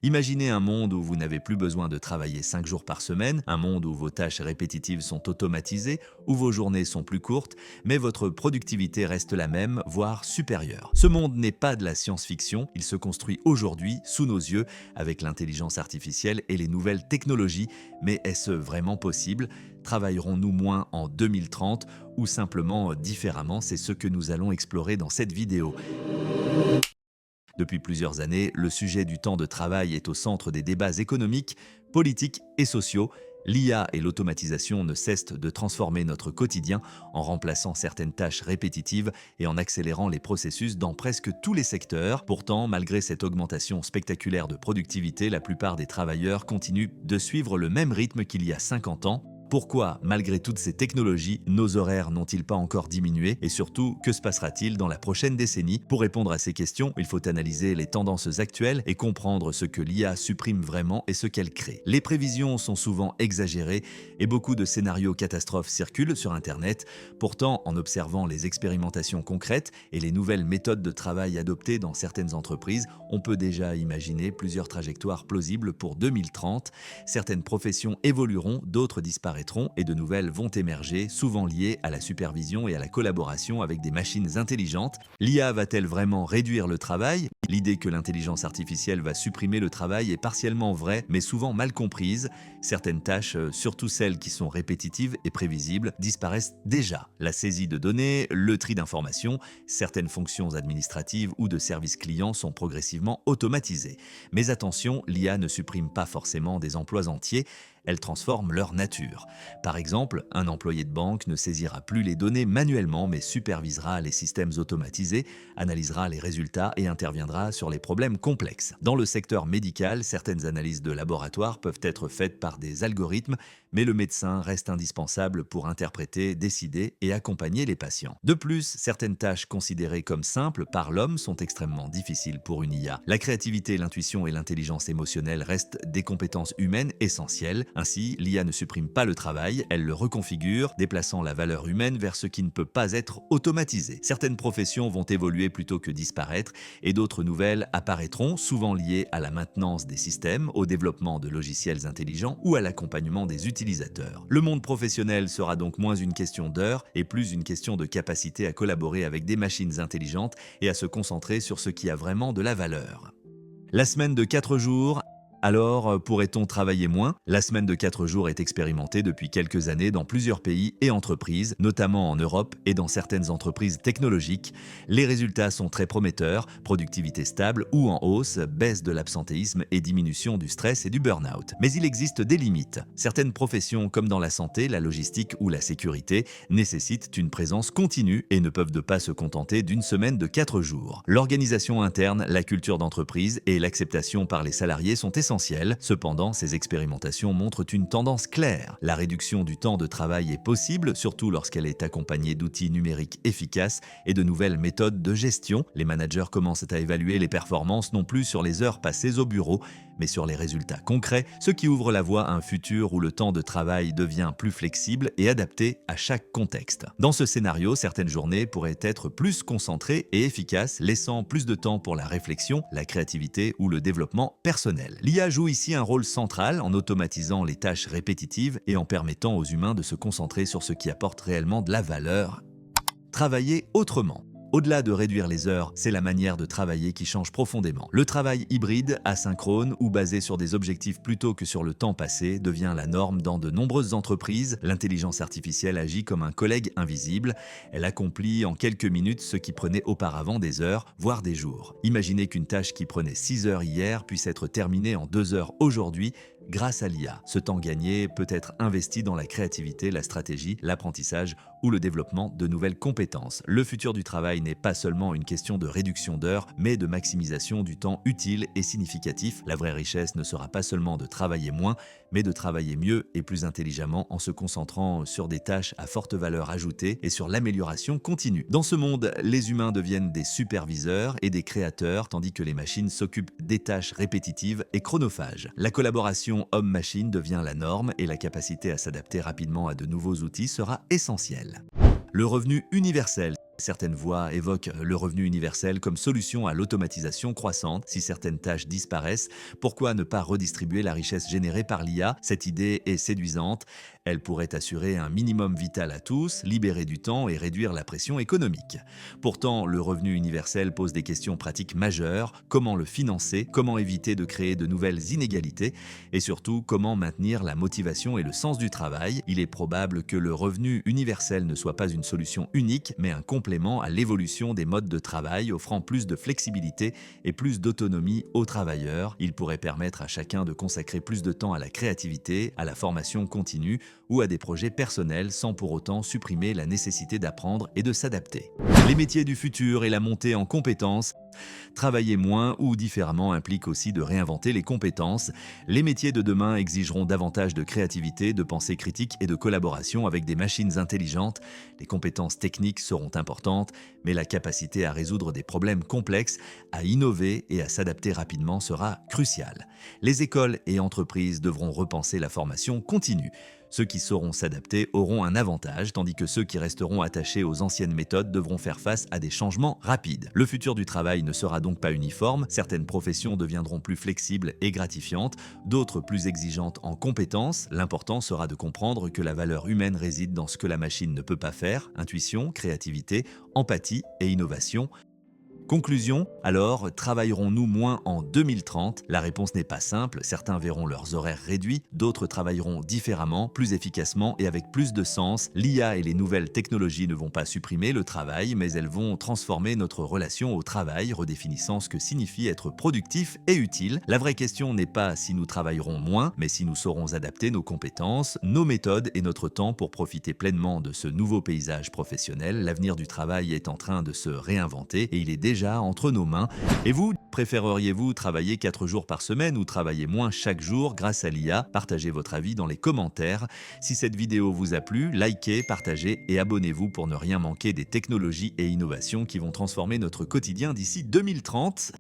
Imaginez un monde où vous n'avez plus besoin de travailler 5 jours par semaine, un monde où vos tâches répétitives sont automatisées, où vos journées sont plus courtes, mais votre productivité reste la même, voire supérieure. Ce monde n'est pas de la science-fiction, il se construit aujourd'hui, sous nos yeux, avec l'intelligence artificielle et les nouvelles technologies. Mais est-ce vraiment possible? Travaillerons-nous moins en 2030 ou simplement différemment? C'est ce que nous allons explorer dans cette vidéo. Depuis plusieurs années, le sujet du temps de travail est au centre des débats économiques, politiques et sociaux. L'IA et l'automatisation ne cessent de transformer notre quotidien en remplaçant certaines tâches répétitives et en accélérant les processus dans presque tous les secteurs. Pourtant, malgré cette augmentation spectaculaire de productivité, la plupart des travailleurs continuent de suivre le même rythme qu'il y a 50 ans. Pourquoi, malgré toutes ces technologies, nos horaires n'ont-ils pas encore diminué? Et surtout, que se passera-t-il dans la prochaine décennie? Pour répondre à ces questions, il faut analyser les tendances actuelles et comprendre ce que l'IA supprime vraiment et ce qu'elle crée. Les prévisions sont souvent exagérées et beaucoup de scénarios catastrophes circulent sur Internet. Pourtant, en observant les expérimentations concrètes et les nouvelles méthodes de travail adoptées dans certaines entreprises, on peut déjà imaginer plusieurs trajectoires plausibles pour 2030. Certaines professions évolueront, d'autres disparaîtront et de nouvelles vont émerger, souvent liées à la supervision et à la collaboration avec des machines intelligentes. L'IA va-t-elle vraiment réduire le travail? L'idée que l'intelligence artificielle va supprimer le travail est partiellement vraie, mais souvent mal comprise. Certaines tâches, surtout celles qui sont répétitives et prévisibles, disparaissent déjà. La saisie de données, le tri d'informations, certaines fonctions administratives ou de services clients sont progressivement automatisées. Mais attention, l'IA ne supprime pas forcément des emplois entiers. Elle transforme leur nature. Par exemple, un employé de banque ne saisira plus les données manuellement mais supervisera les systèmes automatisés, analysera les résultats et interviendra sur les problèmes complexes. Dans le secteur médical, certaines analyses de laboratoire peuvent être faites par des algorithmes, mais le médecin reste indispensable pour interpréter, décider et accompagner les patients. De plus, certaines tâches considérées comme simples par l'homme sont extrêmement difficiles pour une IA. La créativité, l'intuition et l'intelligence émotionnelle restent des compétences humaines essentielles. Ainsi, l'IA ne supprime pas le travail, elle le reconfigure, déplaçant la valeur humaine vers ce qui ne peut pas être automatisé. Certaines professions vont évoluer plutôt que disparaître et d'autres nouvelles apparaîtront, souvent liées à la maintenance des systèmes, au développement de logiciels intelligents ou à l'accompagnement des utilisateurs. Le monde professionnel sera donc moins une question d'heures et plus une question de capacité à collaborer avec des machines intelligentes et à se concentrer sur ce qui a vraiment de la valeur. La semaine de 4 jours. Alors, pourrait-on travailler moins? La semaine de 4 jours est expérimentée depuis quelques années dans plusieurs pays et entreprises, notamment en Europe et dans certaines entreprises technologiques. Les résultats sont très prometteurs, productivité stable ou en hausse, baisse de l'absentéisme et diminution du stress et du burn-out. Mais il existe des limites. Certaines professions, comme dans la santé, la logistique ou la sécurité, nécessitent une présence continue et ne peuvent pas se contenter d'une semaine de 4 jours. L'organisation interne, la culture d'entreprise et l'acceptation par les salariés sont essentielles. Cependant, ces expérimentations montrent une tendance claire. La réduction du temps de travail est possible, surtout lorsqu'elle est accompagnée d'outils numériques efficaces et de nouvelles méthodes de gestion. Les managers commencent à évaluer les performances non plus sur les heures passées au bureau, mais sur les résultats concrets, ce qui ouvre la voie à un futur où le temps de travail devient plus flexible et adapté à chaque contexte. Dans ce scénario, certaines journées pourraient être plus concentrées et efficaces, laissant plus de temps pour la réflexion, la créativité ou le développement personnel. L'IA joue ici un rôle central en automatisant les tâches répétitives et en permettant aux humains de se concentrer sur ce qui apporte réellement de la valeur. Travailler autrement. Au-delà de réduire les heures, c'est la manière de travailler qui change profondément. Le travail hybride, asynchrone ou basé sur des objectifs plutôt que sur le temps passé devient la norme dans de nombreuses entreprises. L'intelligence artificielle agit comme un collègue invisible. Elle accomplit en quelques minutes ce qui prenait auparavant des heures, voire des jours. Imaginez qu'une tâche qui prenait 6 heures hier puisse être terminée en 2 heures aujourd'hui grâce à l'IA. Ce temps gagné peut être investi dans la créativité, la stratégie, l'apprentissage ou le développement de nouvelles compétences. Le futur du travail n'est pas seulement une question de réduction d'heures, mais de maximisation du temps utile et significatif. La vraie richesse ne sera pas seulement de travailler moins, mais de travailler mieux et plus intelligemment en se concentrant sur des tâches à forte valeur ajoutée et sur l'amélioration continue. Dans ce monde, les humains deviennent des superviseurs et des créateurs, tandis que les machines s'occupent des tâches répétitives et chronophages. La collaboration homme-machine devient la norme et la capacité à s'adapter rapidement à de nouveaux outils sera essentielle. Le revenu universel. Certaines voix évoquent le revenu universel comme solution à l'automatisation croissante. Si certaines tâches disparaissent, pourquoi ne pas redistribuer la richesse générée par l'IA? Cette idée est séduisante. Elle pourrait assurer un minimum vital à tous, libérer du temps et réduire la pression économique. Pourtant, le revenu universel pose des questions pratiques majeures. Comment le financer? Comment éviter de créer de nouvelles inégalités? Et surtout, comment maintenir la motivation et le sens du travail? Il est probable que le revenu universel ne soit pas une solution unique, mais un complément à l'évolution des modes de travail, offrant plus de flexibilité et plus d'autonomie aux travailleurs. Il pourrait permettre à chacun de consacrer plus de temps à la créativité, à la formation continue ou à des projets personnels sans pour autant supprimer la nécessité d'apprendre et de s'adapter. Les métiers du futur et la montée en compétences. Travailler moins ou différemment implique aussi de réinventer les compétences. Les métiers de demain exigeront davantage de créativité, de pensée critique et de collaboration avec des machines intelligentes. Les compétences techniques seront importantes, mais la capacité à résoudre des problèmes complexes, à innover et à s'adapter rapidement sera cruciale. Les écoles et entreprises devront repenser la formation continue. Ceux qui sauront s'adapter auront un avantage, tandis que ceux qui resteront attachés aux anciennes méthodes devront faire face à des changements rapides. Le futur du travail ne sera donc pas uniforme, certaines professions deviendront plus flexibles et gratifiantes, d'autres plus exigeantes en compétences. L'important sera de comprendre que la valeur humaine réside dans ce que la machine ne peut pas faire: intuition, créativité, empathie et innovation. Conclusion, alors, travaillerons-nous moins en 2030? La réponse n'est pas simple, certains verront leurs horaires réduits, d'autres travailleront différemment, plus efficacement et avec plus de sens. L'IA et les nouvelles technologies ne vont pas supprimer le travail, mais elles vont transformer notre relation au travail, redéfinissant ce que signifie être productif et utile. La vraie question n'est pas si nous travaillerons moins, mais si nous saurons adapter nos compétences, nos méthodes et notre temps pour profiter pleinement de ce nouveau paysage professionnel. L'avenir du travail est en train de se réinventer et il est déjà entre nos mains. Et vous, préféreriez-vous travailler 4 jours par semaine ou travailler moins chaque jour grâce à l'IA? Partagez votre avis dans les commentaires. Si cette vidéo vous a plu, likez, partagez et abonnez-vous pour ne rien manquer des technologies et innovations qui vont transformer notre quotidien d'ici 2030.